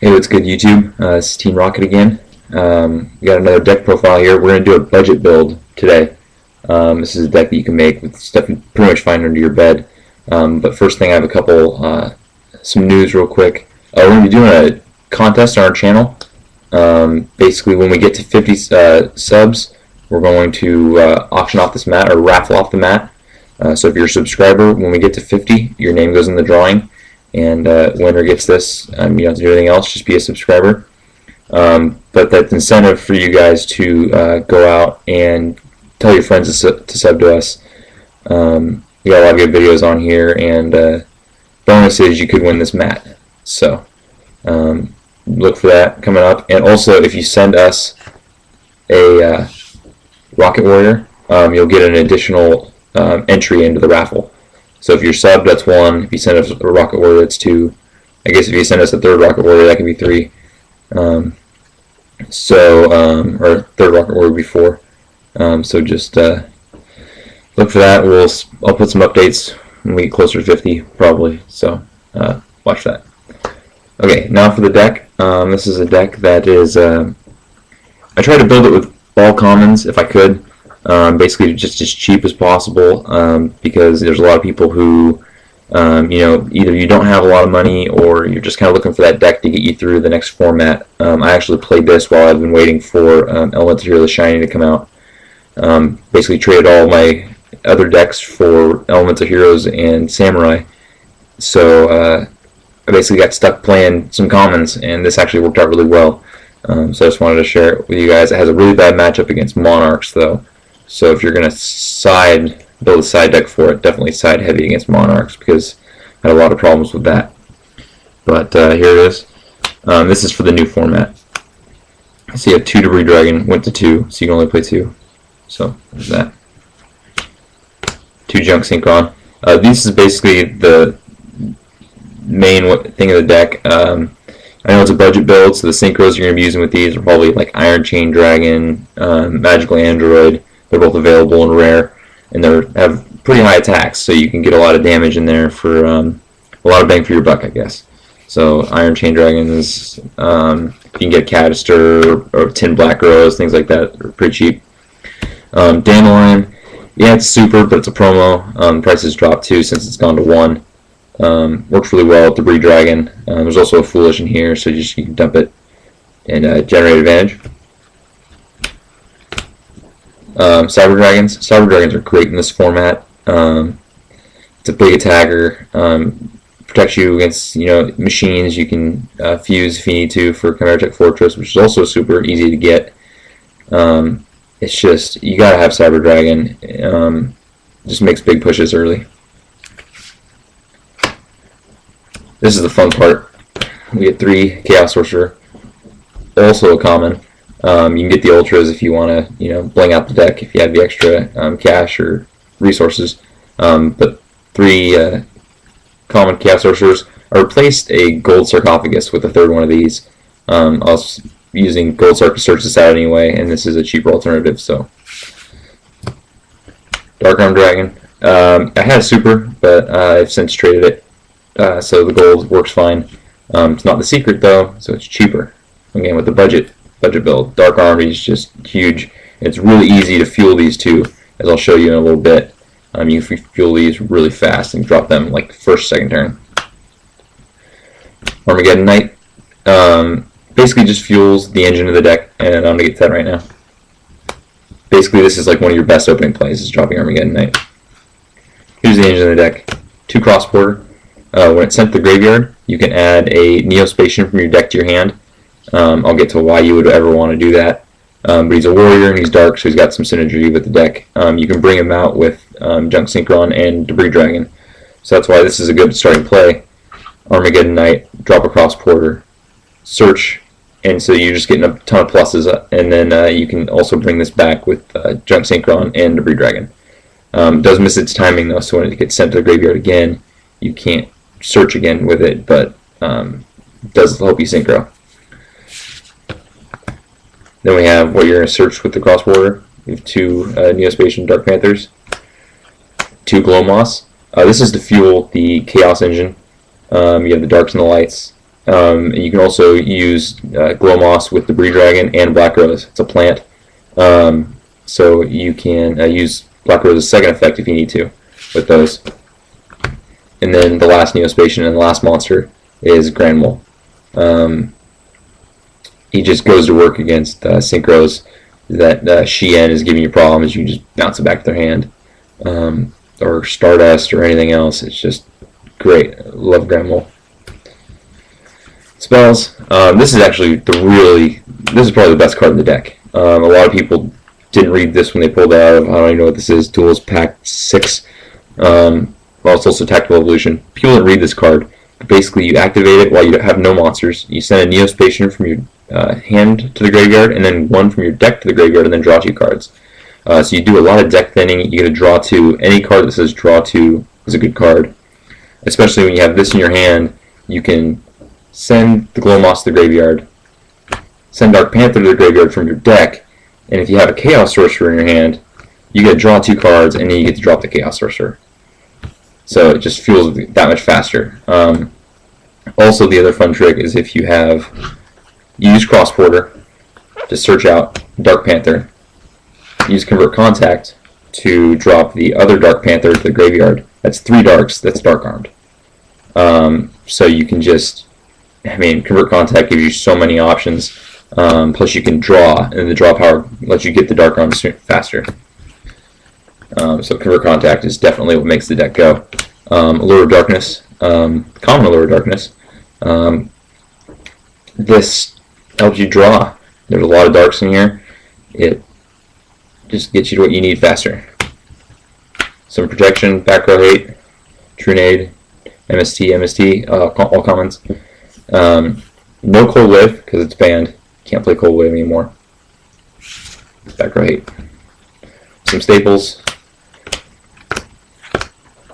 Hey, what's good, YouTube? This is Team Rocket again. We got another deck profile here. We're going to do a budget build today. This is a deck that you can make with stuff you pretty much find under your bed. But first thing, I have a couple, some news real quick. We're going to be doing a contest on our channel. Basically, when we get to 50 subs, we're going to auction off this mat, or raffle off the mat. So if you're a subscriber, when we get to 50, your name goes in the drawing. And winner gets this. You don't have to do anything else, just be a subscriber. But that's incentive for you guys to go out and tell your friends to sub to us. We got a lot of good videos on here, and bonus is you could win this mat. So look for that coming up. And also, if you send us a Rocket Warrior, you'll get an additional entry into the raffle. So if you're subbed, that's 1. If you send us a Rocket Warrior, that's 2. I guess if you send us a third Rocket Warrior, that can be 3. Or third Rocket Warrior would be 4. So just look for that. I'll put some updates when we get closer to 50, probably. So watch that. Okay, now for the deck. This is a deck that is. I try to build it with all commons if I could. Basically just as cheap as possible, because there's a lot of people who, either you don't have a lot of money or you're just kind of looking for that deck to get you through the next format. I actually played this while I've been waiting for Elemental Hero the Shiny to come out. Basically traded all my other decks for Elemental Heroes and Samurai. So I basically got stuck playing some commons, and this actually worked out really well. So I just wanted to share it with you guys. It has a really bad matchup against Monarchs, though. So if you're going to build a side deck for it, definitely side heavy against Monarchs, because I had a lot of problems with that. But here it is. This is for the new format. So you have 2 Debris Dragon, went to 2, so you can only play 2. So there's that. 2 Junk Synchron. This is basically the main thing of the deck. I know it's a budget build, so the synchros you're going to be using with these are probably like Iron Chain Dragon, Magical Android. They're both available and rare, and they have pretty high attacks, so you can get a lot of damage in there for a lot of bang for your buck, I guess. So Iron Chain Dragon is, you can get Cadister or Tin Black Rose, things like that. They're pretty cheap. Dandelion, yeah, it's super, but it's a promo. Prices dropped too since it's gone to 1. Works really well with Debris Dragon. There's also a Foolish in here, so you can dump it and generate advantage. Cyber Dragons. Cyber Dragons are great in this format. It's a big attacker. Protects you against machines. You can fuse if you need to for Chimera Tech Fortress, which is also super easy to get. It's just you gotta have Cyber Dragon. Just makes big pushes early. This is the fun part. We get 3 Chaos Sorcerer, also a common. You can get the Ultras if you want to, bling out the deck if you have the extra cash or resources. But 3 common Chaos Sorcerers. I replaced a Gold Sarcophagus with a 3rd one of these. I was using Gold Sarc to search this out anyway, and this is a cheaper alternative. So, Dark Arm Dragon. I had a super, but I've since traded it. So the gold works fine. It's not the secret though, so it's cheaper. Again, with the budget build. Dark Army is just huge. It's really easy to fuel these 2, as I'll show you in a little bit. You can fuel these really fast and drop them like first, second turn. Armageddon Knight basically just fuels the engine of the deck, and I'm going to get to that right now. Basically, this is like one of your best opening plays, is dropping Armageddon Knight. Here's the engine of the deck. 2 Crossborder. When it's sent to the graveyard, you can add a Neospatian from your deck to your hand. I'll get to why you would ever want to do that. But he's a warrior and he's dark, so he's got some synergy with the deck. You can bring him out with Junk Synchron and Debris Dragon. So that's why this is a good starting play. Armageddon Knight, drop a Cross-Porter, search, and so you're just getting a ton of pluses. And then you can also bring this back with Junk Synchron and Debris Dragon. It does miss its timing though, so when it gets sent to the graveyard again, you can't search again with it, but it does help you synchro. Then we have what you're going to search with the Cross-Border. We have 2 Neospatian Dark Panthers, 2 Glow Moss. This is to fuel the Chaos engine. You have the darks and the lights. And you can also use Glow Moss with Debris Dragon and Black Rose. It's a plant. So you can use Black Rose's second effect if you need to with those. And then the last Neospatian and the last monster is Granmole. He just goes to work against Synchros that Shien is giving you problems. You just bounce it back to their hand. Or Stardust or anything else. It's just great. Love Granmole. Spells. This is actually this is probably the best card in the deck. A lot of people didn't read this when they pulled it out of, I don't even know what this is, Tools Pack 6. Well, it's also Tactical Evolution. People didn't read this card. But basically, you activate it while you have no monsters. You send a Neospatian from your hand to the graveyard, and then one from your deck to the graveyard, and then draw 2 cards. So you do a lot of deck thinning. You get a draw 2. Any card that says draw 2 is a good card. Especially when you have this in your hand, you can send the Glow Moss to the graveyard, send Dark Panther to the graveyard from your deck, and if you have a Chaos Sorcerer in your hand, you get to draw 2 cards, and then you get to drop the Chaos Sorcerer. So it just feels that much faster. Also, the other fun trick is if you use Cross Porter to search out Dark Panther, use Convert Contact to drop the other Dark Panther to the graveyard. That's 3 darks, that's Dark Armed. So you can just, Convert Contact gives you so many options. Plus you can draw, and the draw power lets you get the Dark Armed faster. So Convert Contact is definitely what makes the deck go. Allure of Darkness, common Allure of Darkness. This helps you draw. There's a lot of darks in here. It just gets you to what you need faster. Some protection, back row hate, Trunade, MST, all commons. No Cold Wave, because it's banned. Can't play Cold Wave anymore. Back row hate. Some staples.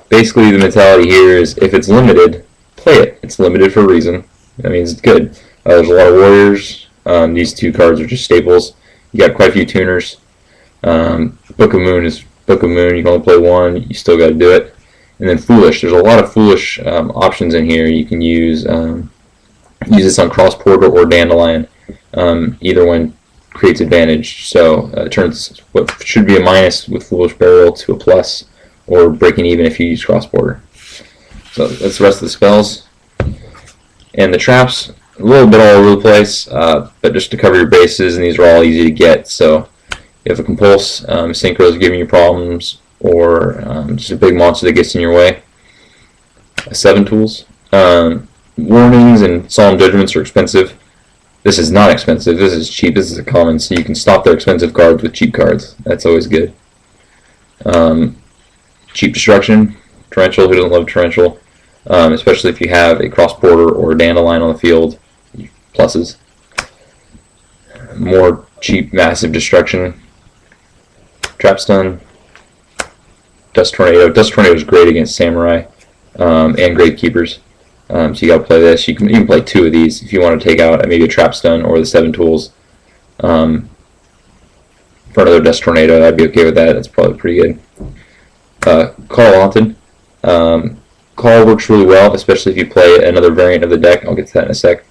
Basically, the mentality here is if it's limited, play it. It's limited for a reason. That means it's good. There's a lot of warriors. These 2 cards are just staples. You got quite a few tuners. Book of Moon is Book of Moon. You can only play 1. You still got to do it. And then Foolish. There's a lot of Foolish options in here. You can use this on Cross Porter or Dandelion. Either one creates advantage. So it turns what should be a minus with Foolish Burial to a plus, or breaking even if you use Cross Porter. So that's the rest of the spells. And the traps, a little bit all over the place, but just to cover your bases, and these are all easy to get. So you have a Compulse, Synchro is giving you problems, or just a big monster that gets in your way. 7 tools. Warnings and Solemn Judgments are expensive. This is not expensive. This is cheap. This is a common, so you can stop their expensive cards with cheap cards. That's always good. Cheap Destruction, Torrential. Who doesn't love Torrential? Especially if you have a Cross Porter or a Dandelion on the field. Pluses. More cheap Massive Destruction. Trap Stun. Dust Tornado. Dust Tornado is great against Samurai and Gravekeepers. So you gotta play this. You can play 2 of these if you want to take out maybe a Trap Stun or the 7 tools. For another Dust Tornado, I'd be okay with that. That's probably pretty good. Call Haunted. Call works really well, especially if you play another variant of the deck. I'll get to that in a sec.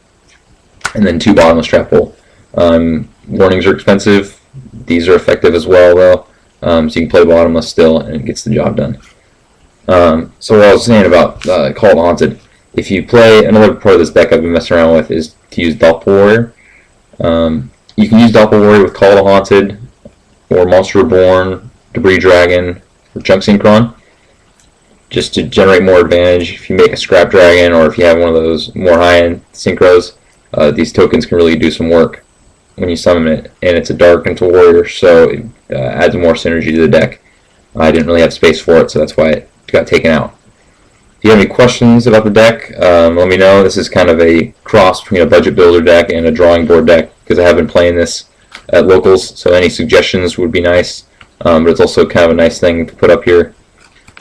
And then 2 Bottomless Trap Hole. Warnings are expensive. These are effective as well, though. So you can play Bottomless still, and it gets the job done. So what I was saying about Call Haunted, if you play another part of this deck I've been messing around with is to use Doppel Warrior. You can use Doppel Warrior with Call Haunted, or Monster Reborn, Debris Dragon, or Chunk Synchron, just to generate more advantage. If you make a Scrap Dragon, or if you have one of those more high-end Synchros, these tokens can really do some work when you summon it, and it's a Dark into Warrior, so it adds more synergy to the deck. I didn't really have space for it, so that's why it got taken out. If you have any questions about the deck, let me know. This is kind of a cross between a budget builder deck and a drawing board deck, because I have been playing this at locals, so any suggestions would be nice, but it's also kind of a nice thing to put up here.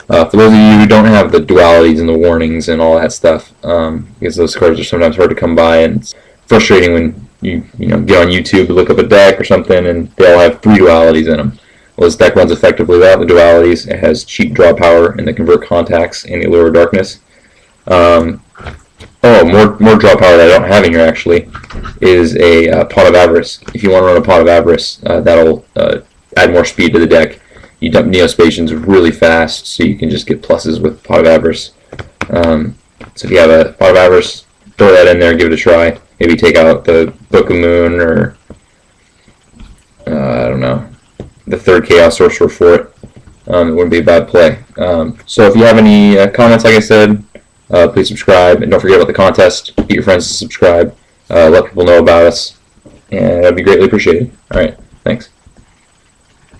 For those of you who don't have the dualities and the warnings and all that stuff, because those cards are sometimes hard to come by, and it's frustrating when you get on YouTube to look up a deck or something and they all have 3 dualities in them. Well, this deck runs effectively without the dualities. It has cheap draw power and the Convert Contacts and the Allure of Darkness. Oh, more draw power that I don't have in here actually is a Pot of Avarice. If you want to run a Pot of Avarice, that'll add more speed to the deck. You dump Neospacians really fast, so you can just get pluses with Pot of Avarice. So if you have a Pot of Avarice, throw that in there, give it a try. Maybe take out the Book of Moon or I don't know, the third Chaos Sorcerer for it. It wouldn't be a bad play. So if you have any comments, like I said, please subscribe, and don't forget about the contest. Get your friends to subscribe. Let people know about us, and that'd be greatly appreciated. All right, thanks.